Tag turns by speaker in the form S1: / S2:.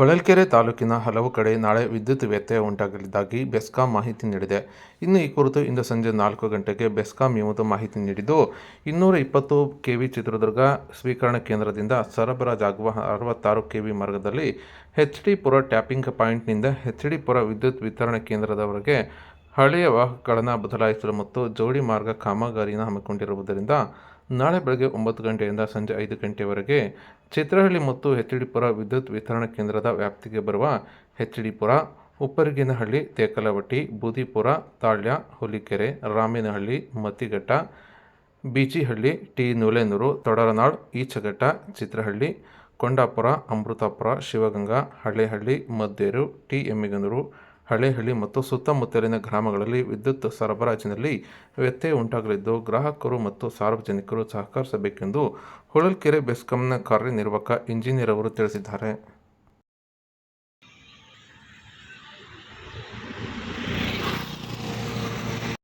S1: ಹೊಳಲ್ಕೆರೆ ತಾಲೂಕಿನ ಹಲವು ಕಡೆ ನಾಳೆ ವಿದ್ಯುತ್ ವ್ಯತ್ಯಯ ಉಂಟಾಗಲಿದ್ದಾಗಿ ಬೆಸ್ಕಾಂ ಮಾಹಿತಿ ನೀಡಿದೆ. ಇನ್ನು ಈ ಕುರಿತು ಇಂದು ಸಂಜೆ 4 ಗಂಟೆಗೆ ಬೆಸ್ಕಾಂ ಎಂಬುದು ಮಾಹಿತಿ ನೀಡಿದ್ದು, 220 ಕೆವಿ ಚಿತ್ರದುರ್ಗ ಸ್ವೀಕರಣಾ ಕೇಂದ್ರದಿಂದ ಸರಬರಾಜಾಗುವ 66 ಕೆವಿ ಮಾರ್ಗದಲ್ಲಿ ಎಚ್ಡಿ ಪುರ ಟ್ಯಾಪಿಂಗ್ ಪಾಯಿಂಟ್ನಿಂದ ಎಚ್ಡಿ ಪುರ ವಿದ್ಯುತ್ ವಿತರಣಾ ಕೇಂದ್ರದವರೆಗೆ ಹಳೆಯ ವಾಹಕಗಳನ್ನು ಬದಲಾಯಿಸಲು ಮತ್ತು ಜೋಡಿ ಮಾರ್ಗ ಕಾಮಗಾರಿಯನ್ನು ಹಮ್ಮಿಕೊಂಡಿರುವುದರಿಂದ ನಾಳೆ ಬೆಳಗ್ಗೆ 9 ಗಂಟೆಯಿಂದ ಸಂಜೆ 5 ಗಂಟೆಯವರೆಗೆ ಚಿತ್ರಹಳ್ಳಿ ಮತ್ತು ಎಚ್ಡಿಪುರ ವಿದ್ಯುತ್ ವಿತರಣಾ ಕೇಂದ್ರದ ವ್ಯಾಪ್ತಿಗೆ ಬರುವ ಎಚ್ಡಿಪುರ, ಉಪ್ಪರಿಗೇನಹಳ್ಳಿ, ತೇಕಲವಟ್ಟಿ, ಬೂದಿಪುರ, ತಾಳ್ಯ, ಹುಲಿಕೆರೆ, ರಾಮೇನಹಳ್ಳಿ, ಮತ್ತಿಘಟ್ಟ, ಬಿಜಿಹಳ್ಳಿ, ಟಿ. ನೂಲೇನೂರು, ತೊಡರನಾಳ್, ಈಚಘಟ್ಟ, ಚಿತ್ರಹಳ್ಳಿ, ಕೊಂಡಾಪುರ, ಅಮೃತಾಪುರ, ಶಿವಗಂಗಾ, ಹಳೇಹಳ್ಳಿ, ಮದ್ದೇರು, ಟಿ. ಎಮ್ಮಿಗನೂರು, ಹಳೇಹಳ್ಳಿ ಮತ್ತು ಸುತ್ತಮುತ್ತಲಿನ ಗ್ರಾಮಗಳಲ್ಲಿ ವಿದ್ಯುತ್ ಸರಬರಾಜಿನಲ್ಲಿ ವ್ಯತ್ಯಯ ಉಂಟಾಗಲಿದ್ದು, ಗ್ರಾಹಕರು ಮತ್ತು ಸಾರ್ವಜನಿಕರು ಸಹಕರಿಸಬೇಕೆಂದು ಹೊಳಲ್ಕೆರೆ ಬೆಸ್ಕಾಂನ ಕಾರ್ಯನಿರ್ವಾಹಕ ಇಂಜಿನಿಯರ್ ಅವರು ತಿಳಿಸಿದ್ದಾರೆ.